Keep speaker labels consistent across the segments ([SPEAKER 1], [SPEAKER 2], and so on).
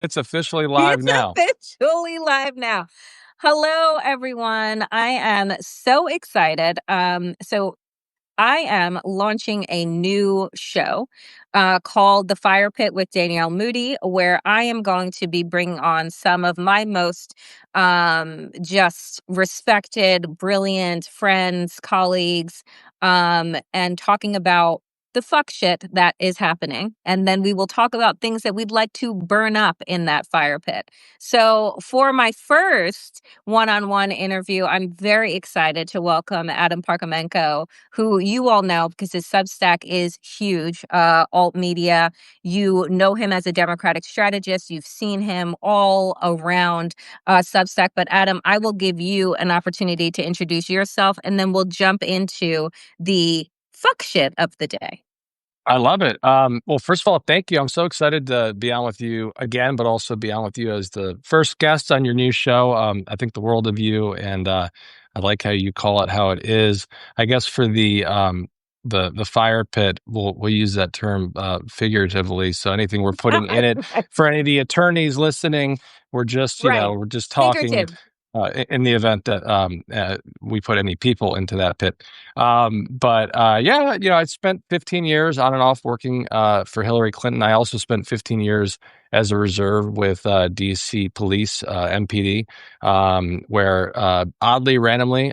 [SPEAKER 1] It's officially live
[SPEAKER 2] It's
[SPEAKER 1] now.
[SPEAKER 2] officially live now. Hello, everyone. I am so excited. So I am launching a new show called The Fire Pit with Danielle Moody, where I am going to be bringing on some of my most just respected, brilliant friends, colleagues, and talking about the fuck shit that is happening. And then we will talk about things that we'd like to burn up in that fire pit. So for my first one-on-one interview, I'm very excited to welcome Adam Parkhomenko, who you all know because his Substack is huge, alt media. You know him as a Democratic strategist. You've seen him all around Substack. But Adam, I will give you an opportunity to introduce yourself, and then we'll jump into the fuck shit of the day.
[SPEAKER 1] I love it. Well, first of all, thank you. I'm so excited to be on with you again, but also be on with you as the first guest on your new show. I think the world of you, and I like how you call it how it is. I guess for the fire pit, we'll use that term figuratively. So anything we're putting in it for any of the attorneys listening, we're just
[SPEAKER 2] Right.
[SPEAKER 1] we're just talking.
[SPEAKER 2] Figurative.
[SPEAKER 1] In the event that we put any people into that pit. But yeah, I spent 15 years on and off working for Hillary Clinton. I also spent 15 years as a reserve with DC Police, MPD, where oddly, randomly,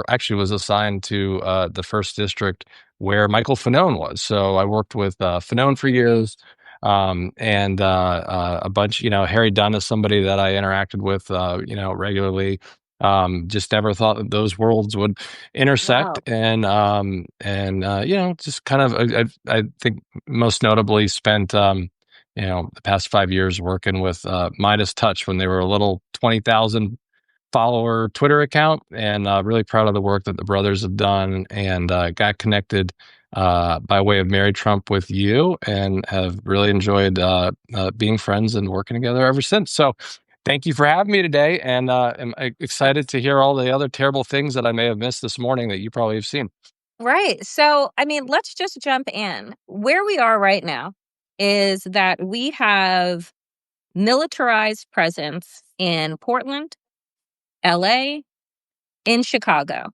[SPEAKER 1] actually was assigned to the first district where Michael Fanone was. So I worked with Fanone for years. And a bunch, Harry Dunn is somebody that I interacted with, regularly. Just never thought that those worlds would intersect,
[SPEAKER 2] Wow.
[SPEAKER 1] just kind of, I think most notably spent, the past 5 years working with Midas Touch when they were a little 20,000 follower Twitter account, and really proud of the work that the brothers have done, and got connected by way of Mary Trump with you, and have really enjoyed being friends and working together ever since. So thank you for having me today, and I'm excited to hear all the other terrible things that I may have missed this morning that you probably have seen.
[SPEAKER 2] Right. So, I mean, let's just jump in. Where we are right now is that we have militarized presence in Portland, LA, in Chicago.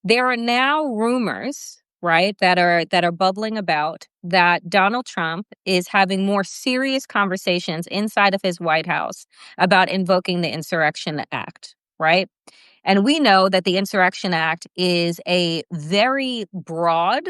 [SPEAKER 2] There are now rumors, right, that are bubbling about that Donald Trump is having more serious conversations inside of his White House about invoking the Insurrection Act, right? And we know that the Insurrection Act is a very broad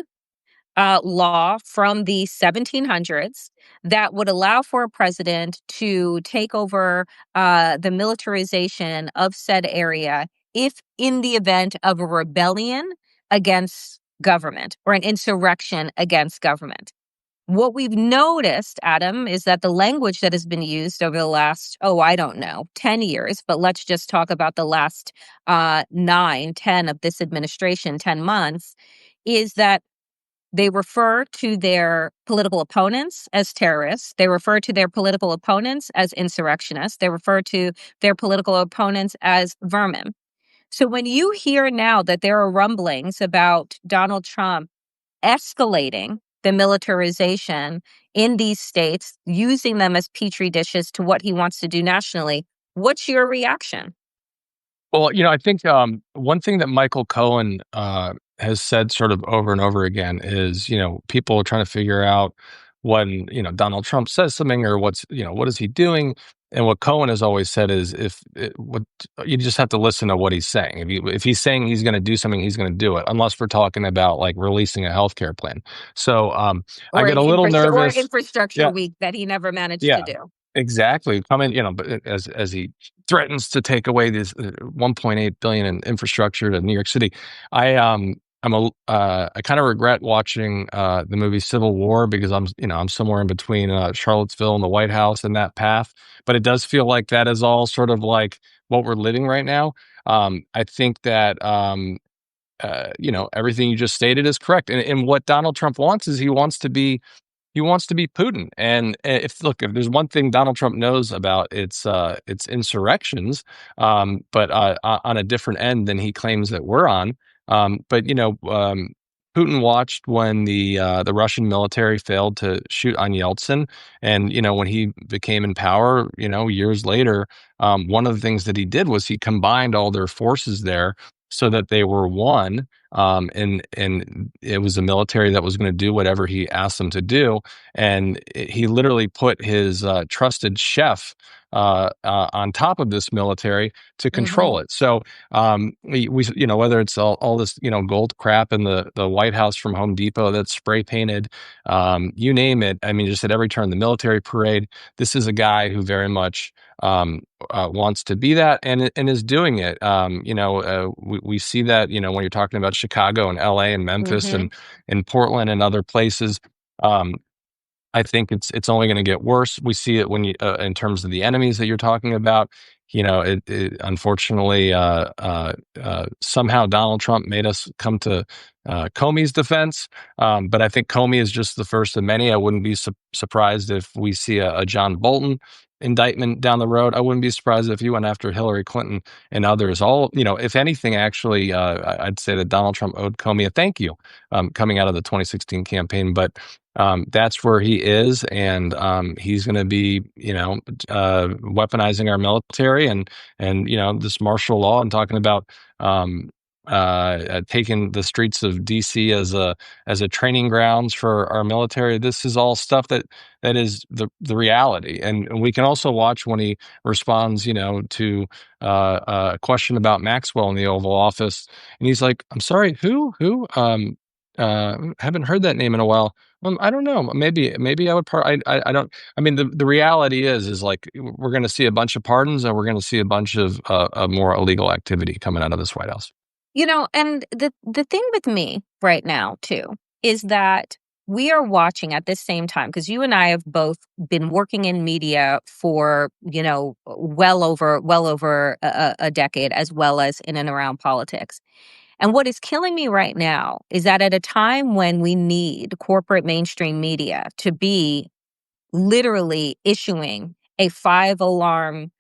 [SPEAKER 2] law from the 1700s that would allow for a president to take over the militarization of said area if in the event of a rebellion against government or an insurrection against government. What we've noticed, Adam, is that the language that has been used over the last, I don't know, 10 years, but let's just talk about the last 9, 10 of this administration, 10 months, is that they refer to their political opponents as terrorists. They refer to their political opponents as insurrectionists. They refer to their political opponents as vermin. So when you hear now that there are rumblings about Donald Trump escalating the militarization in these states, using them as petri dishes to what he wants to do nationally, what's your reaction?
[SPEAKER 1] Well, I think one thing that Michael Cohen has said sort of over and over again is, people are trying to figure out when, Donald Trump says something, or what is he doing? And what Cohen has always said is, you just have to listen to what he's saying. If he's saying he's going to do something, he's going to do it, unless we're talking about like releasing a healthcare plan. So I
[SPEAKER 2] Or
[SPEAKER 1] get a little nervous.
[SPEAKER 2] infrastructure
[SPEAKER 1] Yeah.
[SPEAKER 2] week that he never managed to
[SPEAKER 1] Yeah,
[SPEAKER 2] do.
[SPEAKER 1] exactly. But as he threatens to take away this 1.8 billion in infrastructure to New York City, I kind of regret watching the movie Civil War, because I'm somewhere in between Charlottesville and the White House and that path. But it does feel like that is all sort of like what we're living right now. I think that everything you just stated is correct, and what Donald Trump wants is he wants to be Putin. And if there's one thing Donald Trump knows about, it's insurrections, but on a different end than he claims that we're on. But Putin watched when the Russian military failed to shoot on Yeltsin, and when he became in power, years later, one of the things that he did was he combined all their forces there so that they were one, and it was a military that was going to do whatever he asked them to do, and he literally put his trusted chef on top of this military to
[SPEAKER 2] Hmm.
[SPEAKER 1] control it. So whether it's all this gold crap in the White House from Home Depot that's spray painted, you name it. I mean, just at every turn, the military parade. This is a guy who very much wants to be that and is doing it. We see that when you're talking about Chicago and L.A. and Memphis
[SPEAKER 2] Hmm.
[SPEAKER 1] and Portland and other places. Um, I think it's only going to get worse. We see it when in terms of the enemies that you're talking about. Unfortunately, somehow Donald Trump made us come to Comey's defense. But I think Comey is just the first of many. I wouldn't be surprised if we see a John Bolton indictment down the road. I wouldn't be surprised if you went after Hillary Clinton and others. If anything, actually, I'd say that Donald Trump owed Comey a thank you coming out of the 2016 campaign. But that's where he is, and he's going to be, weaponizing our military and this martial law and talking about taking the streets of DC as a training grounds for our military. This is all stuff that is the reality, and we can also watch when he responds, to a question about Maxwell in the Oval Office, and he's like, "I'm sorry, who?" Haven't heard that name in a while. I don't know. Maybe I would I don't. I mean, the reality is like we're going to see a bunch of pardons, and we're going to see a bunch of more illegal activity coming out of this White House.
[SPEAKER 2] And the thing with me right now too is that we are watching at the same time, because you and I have both been working in media for well over a decade, as well as in and around politics. And what is killing me right now is that at a time when we need corporate mainstream media to be literally issuing a five-alarm,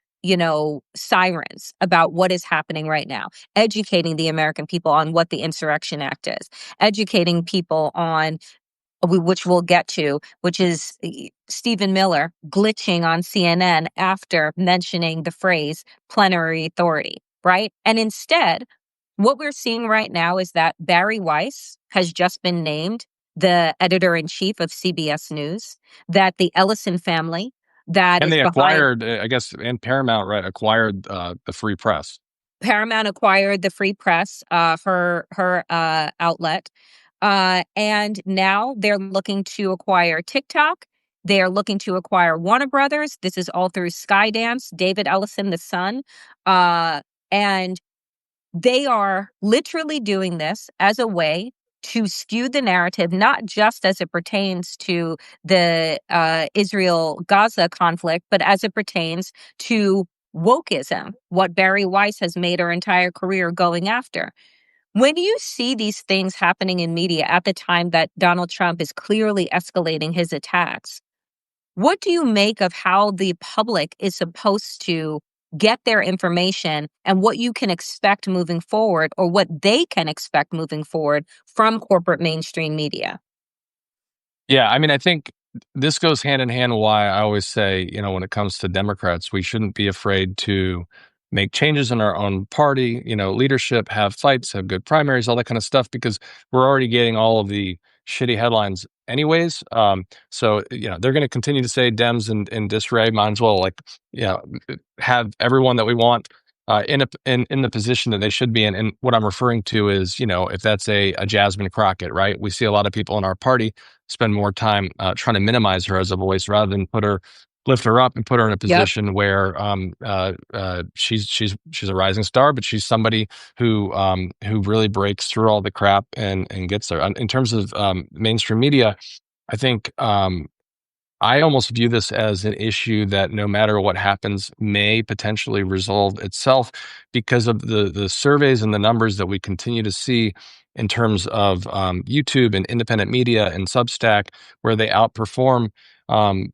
[SPEAKER 2] sirens about what is happening right now, educating the American people on what the Insurrection Act is, educating people on which we'll get to, which is Stephen Miller glitching on CNN after mentioning the phrase plenary authority, right? And instead, what we're seeing right now is that Barry Weiss has just been named the editor in chief of CBS News, that the Ellison family that
[SPEAKER 1] And
[SPEAKER 2] is
[SPEAKER 1] they
[SPEAKER 2] behind
[SPEAKER 1] acquired, I guess, and Paramount, right, acquired the Free Press.
[SPEAKER 2] Paramount acquired the Free Press, her outlet, and now they're looking to acquire TikTok. They are looking to acquire Warner Brothers. This is all through Skydance, David Ellison, the son, and they are literally doing this as a way to skew the narrative, not just as it pertains to the Israel-Gaza conflict, but as it pertains to wokeism, what Barry Weiss has made her entire career going after. When you see these things happening in media at the time that Donald Trump is clearly escalating his attacks, what do you make of how the public is supposed to get their information, and what you can expect moving forward, or what they can expect moving forward from corporate mainstream media?
[SPEAKER 1] Yeah, I mean, I think this goes hand in hand why I always say, when it comes to Democrats, we shouldn't be afraid to make changes in our own party, leadership, have fights, have good primaries, all that kind of stuff, because we're already getting all of the shitty headlines anyways. So, they're going to continue to say Dems in disarray. Might as well, like, have everyone that we want in the position that they should be in. And what I'm referring to is, if that's a Jasmine Crockett, right? We see a lot of people in our party spend more time trying to minimize her as a voice rather than lift her up and put her in a
[SPEAKER 2] Yep.
[SPEAKER 1] position where she's a rising star, but she's somebody who really breaks through all the crap and gets there. In terms of mainstream media, I think I almost view this as an issue that no matter what happens may potentially resolve itself because of the surveys and the numbers that we continue to see in terms of YouTube and independent media and Substack, where they outperform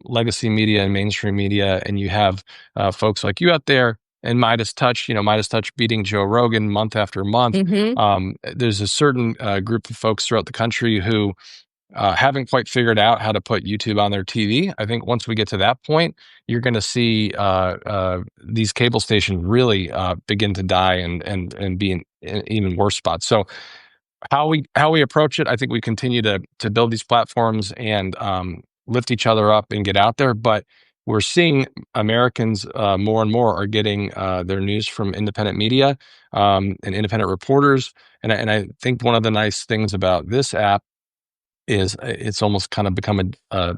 [SPEAKER 1] legacy media and mainstream media. And you have folks like you out there and Midas Touch, Midas Touch beating Joe Rogan month after month.
[SPEAKER 2] Mm-hmm.
[SPEAKER 1] There's a certain group of folks throughout the country who haven't quite figured out how to put YouTube on their TV. I think once we get to that point, you're going to see these cable stations really begin to die and be in even worse spots. So how we approach it, I think we continue to build these platforms and lift each other up and get out there. But we're seeing Americans more and more are getting their news from independent media and independent reporters. And I think one of the nice things about this app is it's almost kind of become a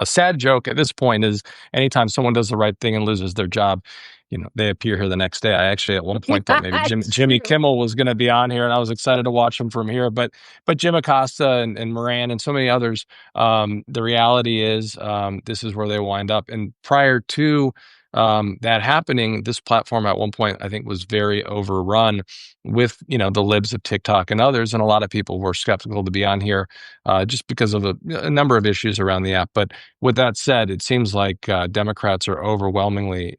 [SPEAKER 1] sad joke at this point is anytime someone does the right thing and loses their job, they appear here the next day. I actually at one point thought maybe
[SPEAKER 2] It's
[SPEAKER 1] Jimmy
[SPEAKER 2] true.
[SPEAKER 1] Kimmel was going to be on here, and I was excited to watch him from here. But Jim Acosta and Moran and so many others, the reality is this is where they wind up. And prior to that happening, this platform at one point I think was very overrun with the libs of TikTok and others, and a lot of people were skeptical to be on here just because of a number of issues around the app. But with that said, it seems like Democrats are overwhelmingly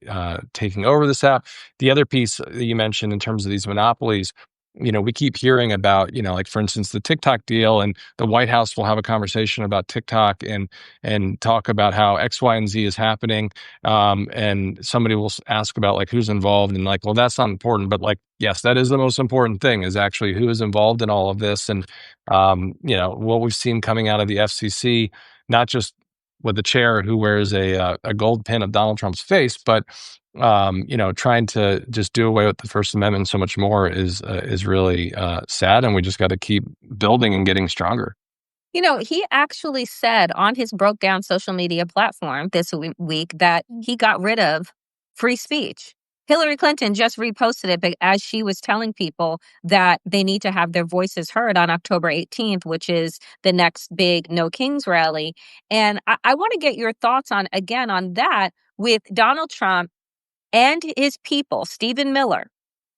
[SPEAKER 1] taking over this app. The other piece that you mentioned in terms of these monopolies, we keep hearing about, like for instance, the TikTok deal, and the White House will have a conversation about TikTok and talk about how X, Y, and Z is happening. And somebody will ask about like who's involved, and like, well, that's not important, but like, yes, that is the most important thing is actually who is involved in all of this. And what we've seen coming out of the FCC, not just with the chair who wears a gold pin of Donald Trump's face, but trying to just do away with the First Amendment and so much more is really sad, and we just got to keep building and getting stronger.
[SPEAKER 2] He actually said on his broke down social media platform this week that he got rid of free speech. Hillary Clinton just reposted it as she was telling people that they need to have their voices heard on October 18th, which is the next big No Kings rally. And I want to get your thoughts on that with Donald Trump and his people, Stephen Miller,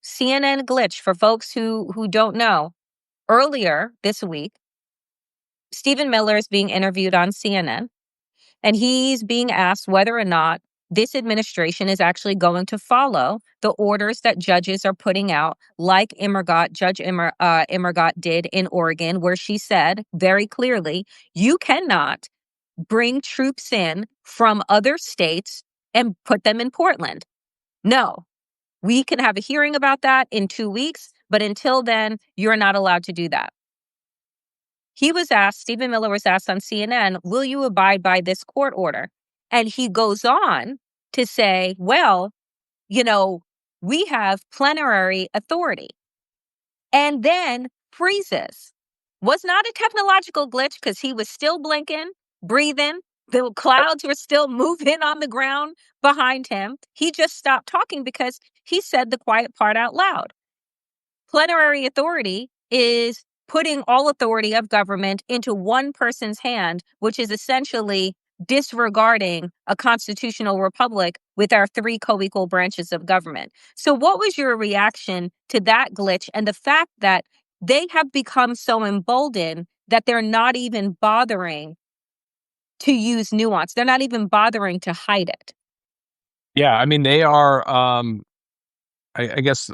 [SPEAKER 2] CNN glitch for folks who don't know. Earlier this week, Stephen Miller is being interviewed on CNN, and he's being asked whether or not this administration is actually going to follow the orders that judges are putting out, like Judge Immergott did in Oregon, where she said very clearly, you cannot bring troops in from other states and put them in Portland. No, we can have a hearing about that in 2 weeks, but until then, you're not allowed to do that. Stephen Miller was asked on CNN, will you abide by this court order? And he goes on to say, well, we have plenary authority. And then freezes. Was not a technological glitch because he was still blinking, breathing. The clouds were still moving on the ground behind him. He just stopped talking because he said the quiet part out loud. Plenary authority is putting all authority of government into one person's hand, which is essentially disregarding a constitutional republic with our three co-equal branches of government. So what was your reaction to that glitch and the fact that they have become so emboldened that they're not even bothering to use nuance? They're not even bothering to hide it.
[SPEAKER 1] Yeah, I mean they are. I guess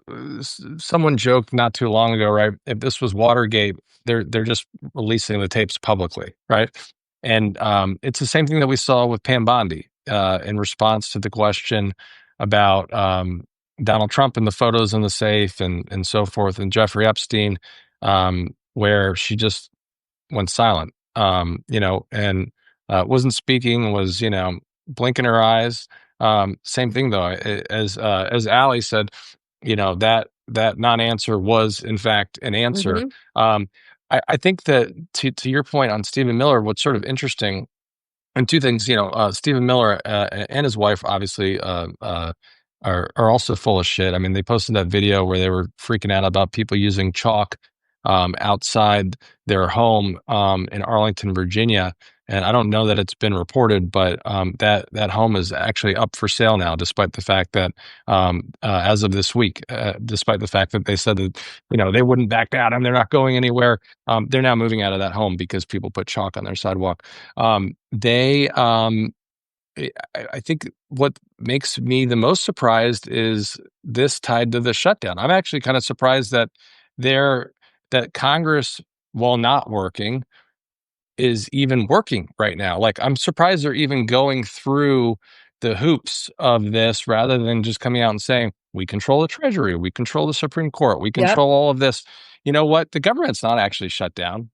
[SPEAKER 1] someone joked not too long ago, right? If this was Watergate, they're just releasing the tapes publicly, right? And it's the same thing that we saw with Pam Bondi in response to the question about Donald Trump and the photos in the safe and so forth, and Jeffrey Epstein, where she just went silent, and wasn't speaking, was blinking her eyes. Same thing though, as Ali said, that non-answer was in fact an answer.
[SPEAKER 2] Mm-hmm.
[SPEAKER 1] I think that to your point on Stephen Miller, what's sort of interesting, and two things, Stephen Miller and his wife obviously are also full of shit. I mean, they posted that video where they were freaking out about people using chalk outside their home in Arlington, Virginia. And I don't know that it's been reported, but that home is actually up for sale now, despite the fact that as of this week, despite the fact that they said that they wouldn't back down and they're not going anywhere, they're now moving out of that home because people put chalk on their sidewalk. I think what makes me the most surprised is this tied to the shutdown. I'm actually kind of surprised that they're that Congress, while not working, is even working right now. Like, I'm surprised they're even going through the hoops of this rather than just coming out and saying, we control the Treasury, we control the Supreme Court, we
[SPEAKER 2] Yep.
[SPEAKER 1] control all of this. You know what? The government's not actually shut down.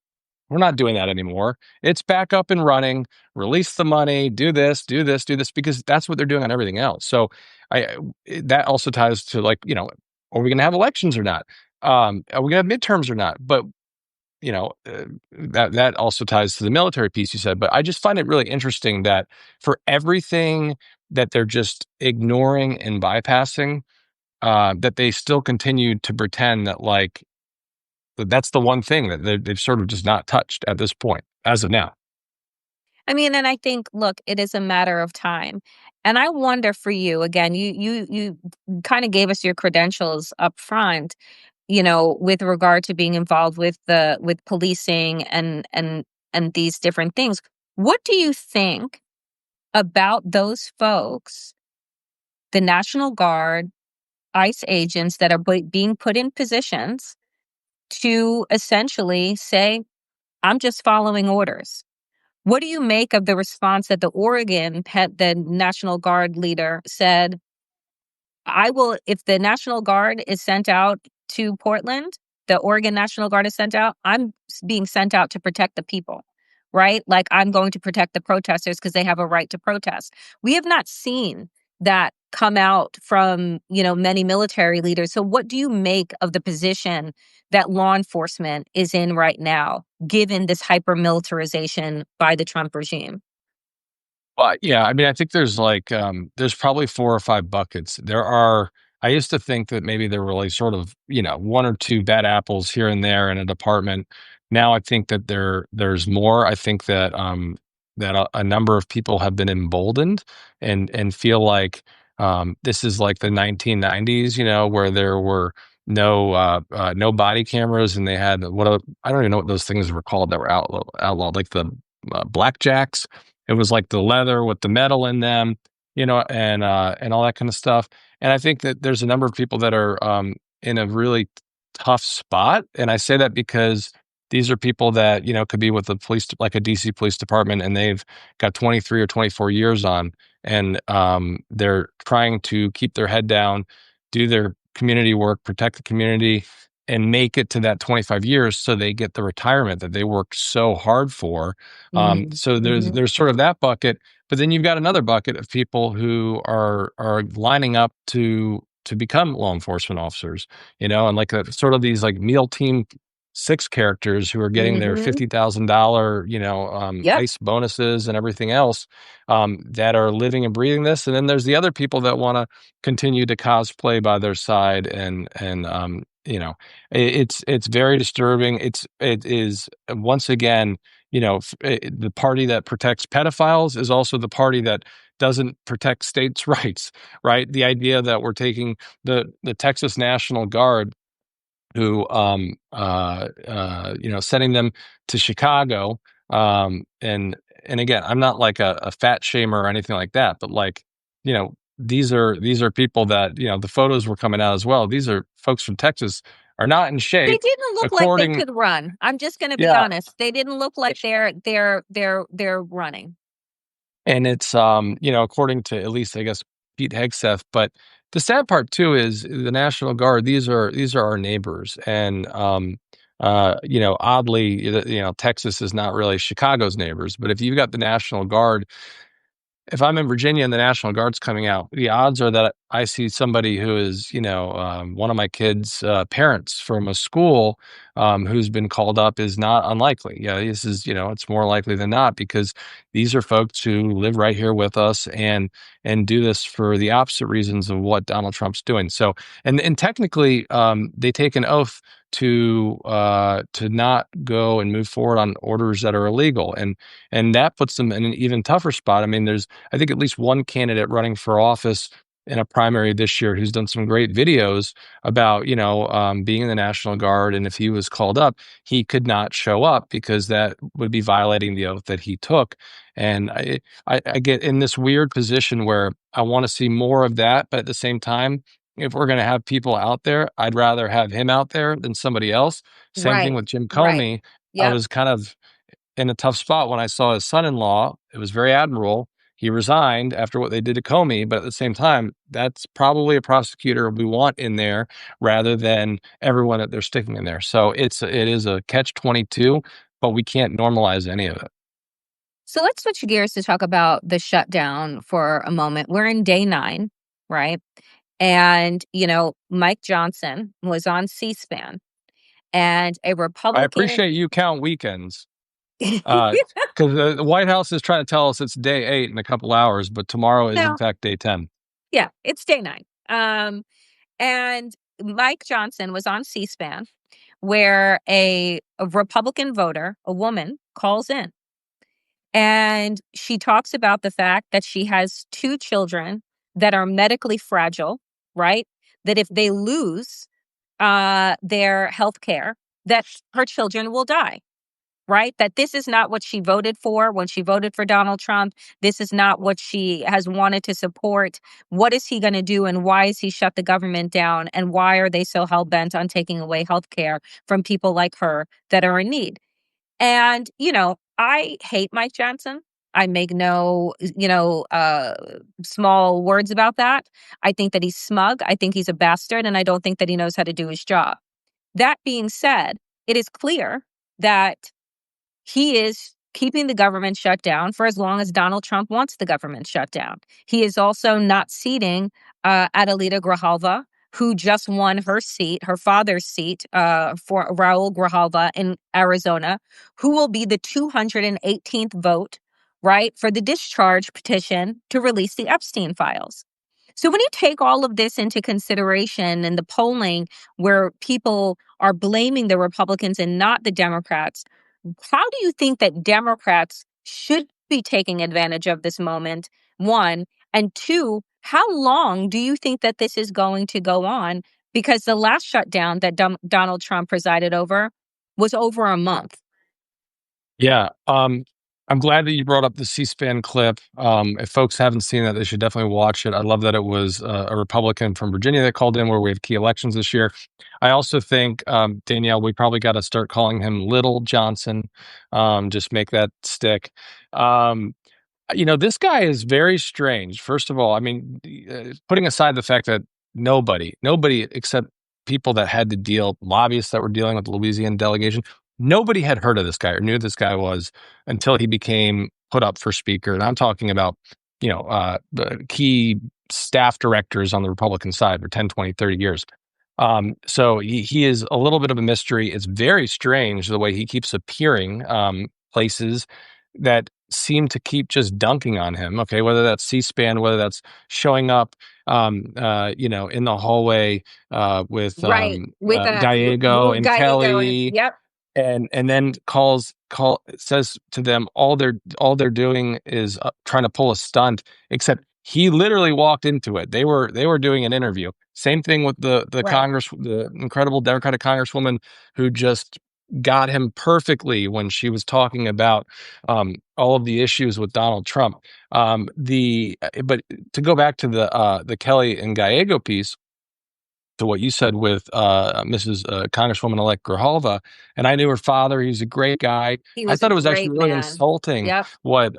[SPEAKER 1] We're not doing that anymore. It's back up and running. Release the money, do this, do this, do this, because that's what they're doing on everything else. So I that also ties to, like, are we going to have elections or not? Are we going to have midterms or not? But that also ties to the military piece you said. But I just find it really interesting that for everything that they're just ignoring and bypassing, that they still continue to pretend that, like, that's the one thing that they've sort of just not touched at this point as of now.
[SPEAKER 2] I mean, and I think, look, it is a matter of time. And I wonder for you, again, you kind of gave us your credentials up front, with regard to being involved with policing and these different things. What do you think about those folks, the National Guard, ICE agents that are being put in positions to essentially say, I'm just following orders? What do you make of the response that the National Guard leader said, I will, if the National Guard is sent out to Portland, the Oregon National Guard is sent out, being sent out to protect the people, right? Like, I'm going to protect the protesters because they have a right to protest. We have not seen that come out from, many military leaders. So what do you make of the position that law enforcement is in right now, given this hyper militarization by the Trump regime?
[SPEAKER 1] Yeah, I mean, I think there's probably 4 or 5 buckets. I used to think that maybe there were, like, sort of, 1 or 2 bad apples here and there in a department. Now I think that there's more. I think that, that a number of people have been emboldened and feel like, this is like the 1990s, where there were no body cameras, and they had I don't even know what those things were called that were outlawed, like the, blackjacks. It was like the leather with the metal in them, and all that kind of stuff. And I think that there's a number of people that are, in a really tough spot. And I say that because these are people that, could be with the police, like a DC police department, and they've got 23 or 24 years on, and, they're trying to keep their head down, do their community work, protect the community, and make it to that 25 years so they get the retirement that they worked so hard for. So there's
[SPEAKER 2] Mhm.
[SPEAKER 1] there's sort of that bucket, but then you've got another bucket of people who are lining up to become law enforcement officers, and, like, sort of these, like, meal team 6 characters who are getting their
[SPEAKER 2] Mhm.
[SPEAKER 1] $50,000,
[SPEAKER 2] Yep.
[SPEAKER 1] ICE bonuses and everything else, that are living and breathing this. And then there's the other people that want to continue to cosplay by their side, and it's very disturbing. It is, once again, the party that protects pedophiles is also the party that doesn't protect states' rights, right? The idea that we're taking the Texas National Guard, who, sending them to Chicago, and again, I'm not like a fat shamer or anything like that, but, like, these are people that, the photos were coming out as well. These are folks from Texas are not in
[SPEAKER 2] They
[SPEAKER 1] shape,
[SPEAKER 2] didn't look like they
[SPEAKER 1] according.
[SPEAKER 2] could run. I'm just gonna be
[SPEAKER 1] Yeah.
[SPEAKER 2] honest. They didn't look like they're running.
[SPEAKER 1] And it's, according to, at least, I guess, Pete Hegseth. But the sad part too is the National Guard. These are our neighbors, and, oddly, Texas is not really Chicago's neighbors. But if you've got the National Guard, if I'm in Virginia and the National Guard's coming out, the odds are that I see somebody who is, one of my kids' parents from a school, who's been called up, is not unlikely. Yeah, this is, it's more likely than not, because these are folks who live right here with us, and do this for the opposite reasons of what Donald Trump's doing. So, and technically, they take an oath to not go and move forward on orders that are illegal, and that puts them in an even tougher spot. I mean, there's, I think, at least one candidate running for office in a primary this year who's done some great videos about, being in the National Guard, and if he was called up, he could not show up because that would be violating the oath that he took. And I get in this weird position where I want to see more of that, but at the same time, if we're going to have people out there, I'd rather have him out there than somebody else. Same thing
[SPEAKER 2] Right.
[SPEAKER 1] with Jim
[SPEAKER 2] Right.
[SPEAKER 1] Comey. I
[SPEAKER 2] Yep.
[SPEAKER 1] was kind of in a tough spot when I saw his son-in-law. It was very admirable. He resigned after what they did to Comey, but at the same time, that's probably a prosecutor we want in there rather than everyone that they're sticking in there. So it is a catch-22, but we can't normalize any of it.
[SPEAKER 2] So let's switch gears to talk about the shutdown for a moment. We're in day 9, right? And, Mike Johnson was on C-SPAN, and a
[SPEAKER 1] I
[SPEAKER 2] Republican.
[SPEAKER 1] appreciate you count weekends. Because the White House is trying to tell us it's day 8 in a couple hours, but tomorrow is in
[SPEAKER 2] No,
[SPEAKER 1] fact day 10.
[SPEAKER 2] yeah, it's day 9. And Mike Johnson was on C-SPAN, where a Republican voter, a woman, calls in. And she talks about the fact that she has 2 children that are medically fragile, right? That if they lose their health care, that her children will die, right? That this is not what she voted for when she voted for Donald Trump. This is not what she has wanted to support. What is he going to do, and why is he shut the government down, and why are they so hell-bent on taking away health care from people like her that are in need? And, I hate Mike Johnson. I make no, small words about that. I think that he's smug. I think he's a bastard. And I don't think that he knows how to do his job. That being said, it is clear that he is keeping the government shut down for as long as Donald Trump wants the government shut down. He is also not seating Adelita Grijalva, who just won her seat, her father's seat, for Raul Grijalva in Arizona, who will be the 218th vote, right, for the discharge petition to release the Epstein files. So when you take all of this into consideration and the polling where people are blaming the Republicans and not the Democrats, how do you think that Democrats should be taking advantage of this moment? One, and two, how long do you think that this is going to go on? Because the last shutdown that Donald Trump presided over was over a month.
[SPEAKER 1] Yeah, I'm glad that you brought up the C-SPAN clip. If folks haven't seen that, they should definitely watch it. I love that it was a Republican from Virginia that called in, where we have key elections this year. I also think, Danielle, we probably got to start calling him Little Johnson. Just make that stick. Um, this guy is very strange. First of all, I mean, putting aside the fact that nobody except people that had to deal, lobbyists that were dealing with the Louisiana delegation, nobody had heard of this guy or knew who this guy was until he became put up for speaker. And I'm talking about, the key staff directors on the Republican side for 10, 20, 30 years. So he is a little bit of a mystery. It's very strange the way he keeps appearing places that seem to keep just dunking on him. Okay, whether that's C-SPAN, whether that's showing up, in the hallway with
[SPEAKER 2] Right. With
[SPEAKER 1] Gallego and
[SPEAKER 2] Gallego. And
[SPEAKER 1] Kelly,
[SPEAKER 2] yep.
[SPEAKER 1] and then says to them all they're doing is trying to pull a stunt, except he literally walked into it. They were doing an interview. Same thing with
[SPEAKER 2] Right.
[SPEAKER 1] the incredible Democratic congresswoman who just got him perfectly when she was talking about all of the issues with Donald Trump. But to go back to the Kelly and Gallego piece, to what you said with Mrs. Congresswoman-elect Grijalva, and I knew her father. He's a great guy.
[SPEAKER 2] He
[SPEAKER 1] I
[SPEAKER 2] was a
[SPEAKER 1] thought it was actually
[SPEAKER 2] great
[SPEAKER 1] really
[SPEAKER 2] man.
[SPEAKER 1] insulting
[SPEAKER 2] Yep.
[SPEAKER 1] what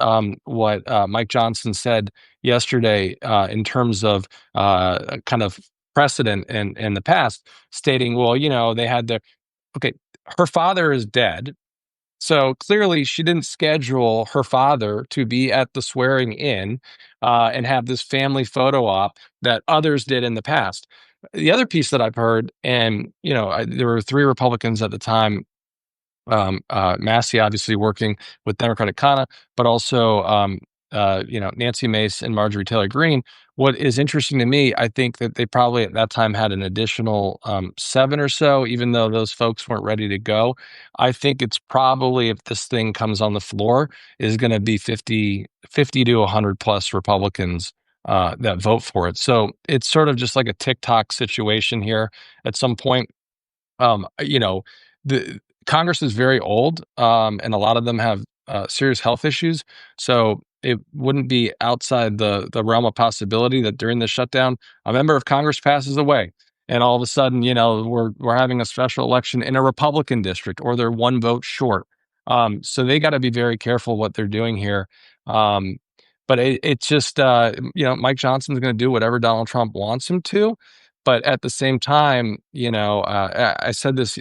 [SPEAKER 1] Mike Johnson said yesterday in terms of kind of precedent in the past, stating, well, they had their okay. Her father is dead. So clearly, she didn't schedule her father to be at the swearing in and have this family photo op that others did in the past. The other piece that I've heard, and there were 3 Republicans at the time, Massey obviously working with Democratic Kana, but also Nancy Mace and Marjorie Taylor Greene. What is interesting to me, I think that they probably at that time had an additional 7 or so, even though those folks weren't ready to go. I think it's probably, if this thing comes on the floor, is going to be 50 to 100 plus Republicans that vote for it. So it's sort of just like a TikTok situation here at some point. The Congress is very old, and a lot of them have serious health issues. So it wouldn't be outside the realm of possibility that during the shutdown, a member of Congress passes away, and all of a sudden, we're having a special election in a Republican district, or they're one vote short. So they got to be very careful what they're doing here. Um, but it's just, Mike Johnson's going to do whatever Donald Trump wants him to. But at the same time, I said this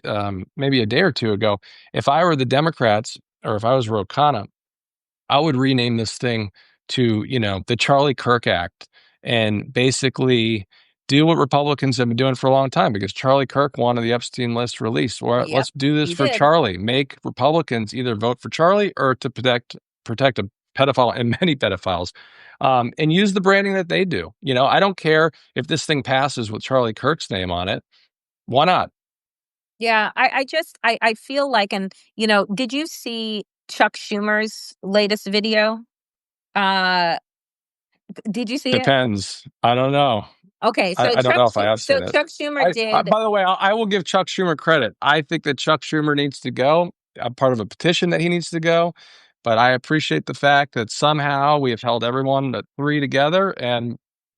[SPEAKER 1] maybe a day or two ago. If I were the Democrats, or if I was Ro Khanna, I would rename this thing to, the Charlie Kirk Act, and basically do what Republicans have been doing for a long time, because Charlie Kirk wanted the Epstein list released. Well,
[SPEAKER 2] Yep,
[SPEAKER 1] let's do this
[SPEAKER 2] he
[SPEAKER 1] for
[SPEAKER 2] did.
[SPEAKER 1] Charlie. Make Republicans either vote for Charlie or to protect a pedophile and many pedophiles, and use the branding that they do. I don't care if this thing passes with Charlie Kirk's name on it. Why not?
[SPEAKER 2] Yeah, I feel like, and did you see Chuck Schumer's latest video? Uh, did you see it?
[SPEAKER 1] Depends. I don't know.
[SPEAKER 2] Okay, so
[SPEAKER 1] I don't know if I have
[SPEAKER 2] So
[SPEAKER 1] seen it.
[SPEAKER 2] Chuck Schumer did.
[SPEAKER 1] By the way, I will give Chuck Schumer credit. I think that Chuck Schumer needs to go. I'm part of a petition that he needs to go, but I appreciate the fact that somehow we have held everyone at three together, and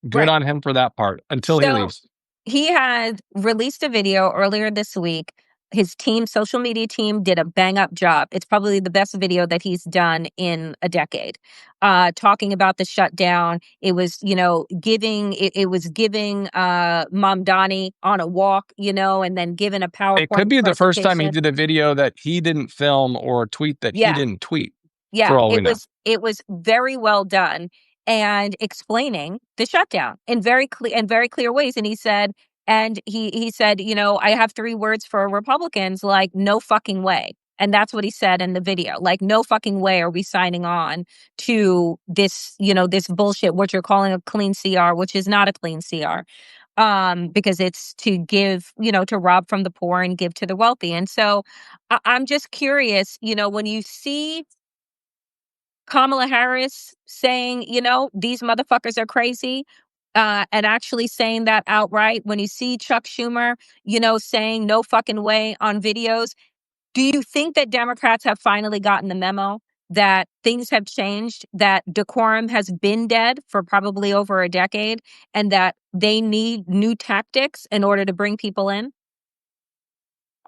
[SPEAKER 1] good
[SPEAKER 2] Right.
[SPEAKER 1] on him for that part until he
[SPEAKER 2] So
[SPEAKER 1] leaves.
[SPEAKER 2] he had released a video earlier this week. His social media team did a bang up job. It's probably the best video that he's done in a decade. Talking about the shutdown. It was, it was giving Mom Donnie on a walk, and then giving a
[SPEAKER 1] It could
[SPEAKER 2] PowerPoint
[SPEAKER 1] be the first time he
[SPEAKER 2] presentation.
[SPEAKER 1] did a video that he didn't film, or a tweet that he
[SPEAKER 2] Yeah.
[SPEAKER 1] didn't tweet,
[SPEAKER 2] Yeah,
[SPEAKER 1] for all we know.
[SPEAKER 2] it was very well done, and explaining the shutdown in very clear ways. And he said, I have three words for Republicans, like no fucking way. And that's what he said in the video. Like, no fucking way are we signing on to this, this bullshit, what you're calling a clean CR, which is not a clean CR. Because it's to give, to rob from the poor and give to the wealthy. And so I'm just curious, when you see Kamala Harris saying, these motherfuckers are crazy, and actually saying that outright. When you see Chuck Schumer, saying no fucking way on videos, do you think that Democrats have finally gotten the memo that things have changed, that decorum has been dead for probably over a decade, and that they need new tactics in order to bring people in?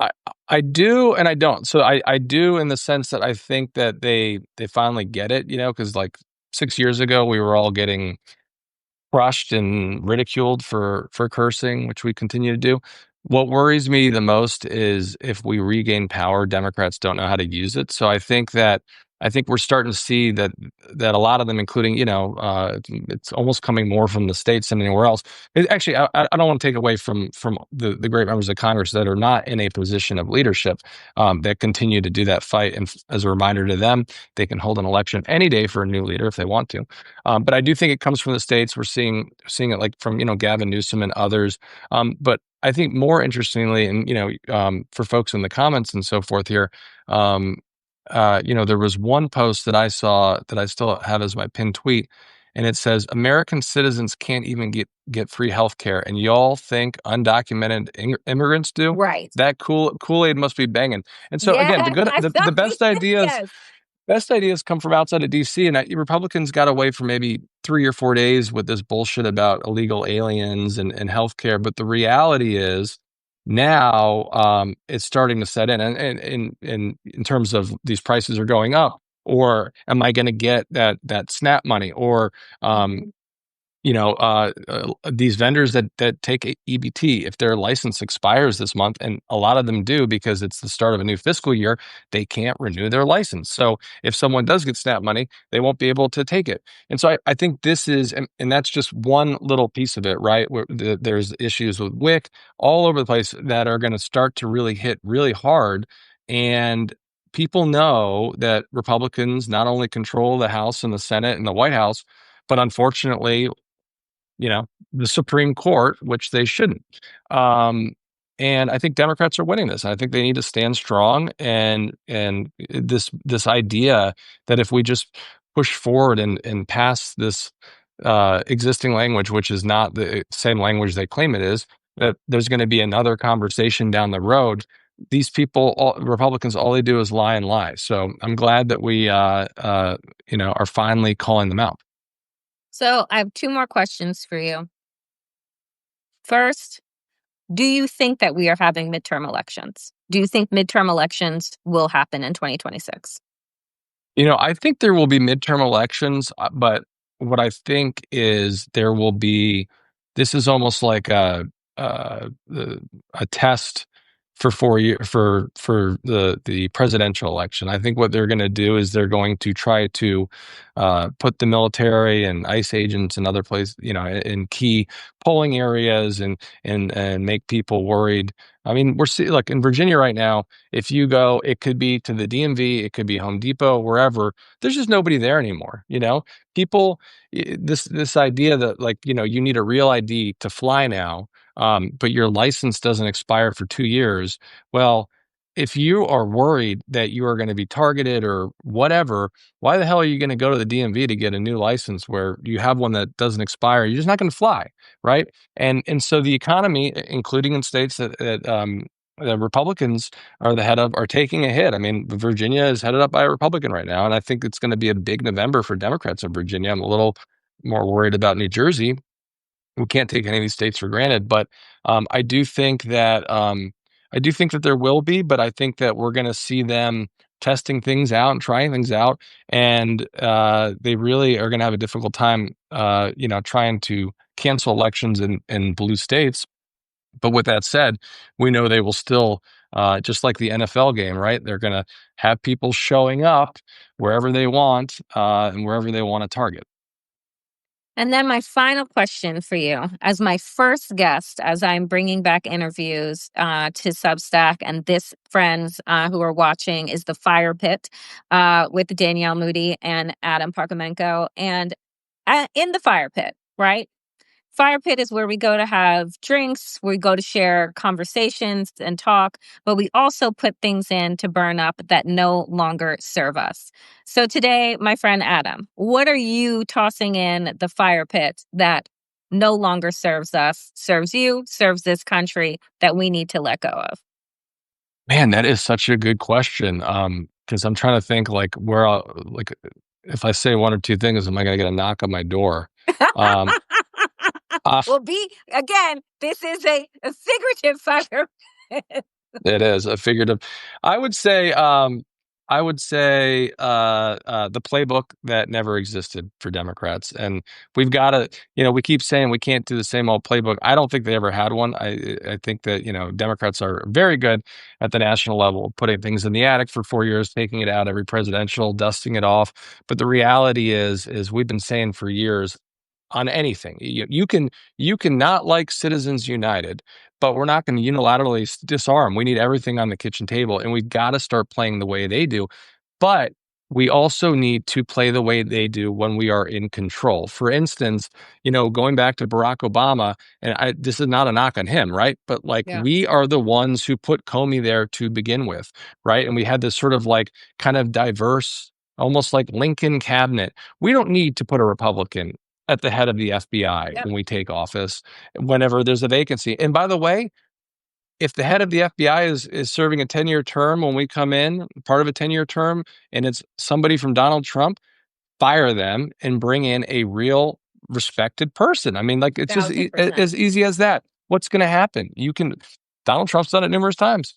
[SPEAKER 1] I I do and I don't. So I do, in the sense that I think that they finally get it, because like 6 years ago we were all getting crushed and ridiculed for cursing, which we continue to do. What worries me the most is if we regain power, Democrats don't know how to use it. So I think we're starting to see that a lot of them, including, it's almost coming more from the states than anywhere else. Actually, I don't want to take away from the great members of Congress that are not in a position of leadership, that continue to do that fight. And as a reminder to them, they can hold an election any day for a new leader if they want to. But I do think it comes from the states. We're seeing it, like from, Gavin Newsom and others. But I think more interestingly, and for folks in the comments and so forth here, there was one post that I saw that I still have as my pinned tweet, and it says, "American citizens can't even get free health care, and y'all think undocumented immigrants do?
[SPEAKER 2] Right.
[SPEAKER 1] That Kool-Aid must be banging." And so
[SPEAKER 2] Yeah,
[SPEAKER 1] again,
[SPEAKER 2] I saw
[SPEAKER 1] the best ideas.
[SPEAKER 2] yes.
[SPEAKER 1] Best ideas come from outside of DC, and Republicans got away for maybe 3 or 4 days with this bullshit about illegal aliens and healthcare. But the reality is now, it's starting to set in, and in terms of these prices are going up, or am I going to get that SNAP money, or
[SPEAKER 2] Mhm.
[SPEAKER 1] these vendors that take EBT, if their license expires this month, and a lot of them do because it's the start of a new fiscal year, they can't renew their license. So if someone does get SNAP money, they won't be able to take it. And so I think this is, and that's just one little piece of it, right? Where there's issues with WIC all over the place that are going to start to really hit really hard. And people know that Republicans not only control the House and the Senate and the White House, but unfortunately, the Supreme Court, which they shouldn't. Um, and I think Democrats are winning this. I think they need to stand strong, and this idea that if we just push forward and pass this existing language, which is not the same language they claim it is, that there's going to be another conversation down the road. these people, Republicans, all they do is lie and lie. So I'm glad that we, are finally calling them out.
[SPEAKER 2] So I have two more questions for you. First, do you think that we are having midterm elections? Do you think midterm elections will happen in 2026?
[SPEAKER 1] I think there will be midterm elections, but what I think is there will be. This is almost like uh, a test for 4 years for the presidential election. I think what they're going to do is they're going to try to put the military and ICE agents and other places, in key polling areas and make people worried. I mean, we're seeing like in Virginia right now. If you go, it could be to the DMV, it could be Home Depot, wherever. There's just nobody there anymore. People, this idea that like you need a real ID to fly now, but your license doesn't expire for 2 years. Well, if you are worried that you are going to be targeted or whatever, why the hell are you going to go to the DMV to get a new license where you have one that doesn't expire? You're just not going to fly, right? And so the economy, including in states that the Republicans are the head of, are taking a hit. I mean, Virginia is headed up by a Republican right now, and I think it's going to be a big November for Democrats in Virginia. I'm a little more worried about New Jersey. We can't take any of these states for granted, but I do think that there will be, but I think that we're going to see them testing things out and trying things out, and they really are going to have a difficult time, trying to cancel elections in blue states. But with that said, we know they will still, just like the NFL game, right? They're going to have people showing up wherever they want and wherever they want to target.
[SPEAKER 2] And then my final question for you, as my first guest, as I'm bringing back interviews to Substack, and this, friends who are watching, is the Fire Pit with Danielle Moody and Adam Parkhomenko. And in the Fire Pit, right? Fire pit is where we go to have drinks, we go to share conversations and talk, but we also put things in to burn up that no longer serve us. So today, my friend Adam, what are you tossing in the fire pit that no longer serves us, serves you, serves this country, that we need to let go of?
[SPEAKER 1] Man, that is such a good question. Because I'm trying to think like like if I say one or two things, am I going to get a knock on my door? Um, uh,
[SPEAKER 2] Well, again, this is a figurative fire pit.
[SPEAKER 1] It is a figurative. I would say, the playbook that never existed for Democrats, and we've got to, we keep saying we can't do the same old playbook. I don't think they ever had one. I think that Democrats are very good at the national level, putting things in the attic for 4 years, taking it out every presidential, dusting it off. But the reality is we've been saying for years on anything. You can not like Citizens United, but we're not going to unilaterally disarm. We need everything on the kitchen table, and we've got to start playing the way they do. But we also need to play the way they do when we are in control. For instance, going back to Barack Obama, and this is not a knock on him, right? But like
[SPEAKER 2] Yeah.
[SPEAKER 1] we are the ones who put Comey there to begin with, right? And we had this sort of like kind of diverse, almost like Lincoln cabinet. We don't need to put a Republican at the head of the FBI
[SPEAKER 2] Yep.
[SPEAKER 1] when we take office, whenever there's a vacancy. And by the way, if the head of the FBI is serving a 10-year term when we come in, part of a 10-year term, and it's somebody from Donald Trump, fire them and bring in a real respected person. I mean, like it's just
[SPEAKER 2] 1,000%.
[SPEAKER 1] as easy as that. What's going to happen? Donald Trump's done it numerous times.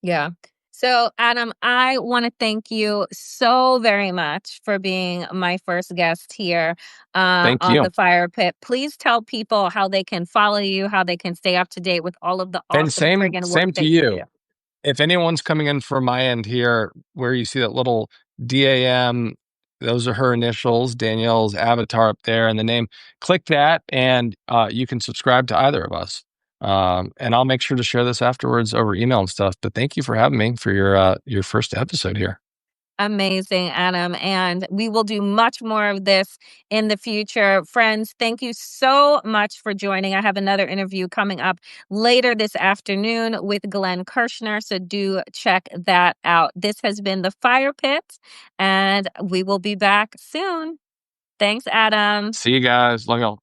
[SPEAKER 2] Yeah. So, Adam, I want to thank you so very much for being my first guest here
[SPEAKER 1] Thank
[SPEAKER 2] on
[SPEAKER 1] you.
[SPEAKER 2] the Fire Pit. Please tell people how they can follow you, how they can stay up to date with all of the
[SPEAKER 1] And
[SPEAKER 2] awesome
[SPEAKER 1] same
[SPEAKER 2] friggin' work
[SPEAKER 1] same to
[SPEAKER 2] that you do.
[SPEAKER 1] you. If anyone's coming in from my end here, where you see that little DAM, those are her initials, Danielle's avatar up there, and the name. Click that, and you can subscribe to either of us. And I'll make sure to share this afterwards over email and stuff. But thank you for having me for your first episode here.
[SPEAKER 2] Amazing, Adam. And we will do much more of this in the future. Friends, thank you so much for joining. I have another interview coming up later this afternoon with Glenn Kirshner, so do check that out. This has been the Fire Pit, and we will be back soon. Thanks, Adam.
[SPEAKER 1] See you guys. Love y'all.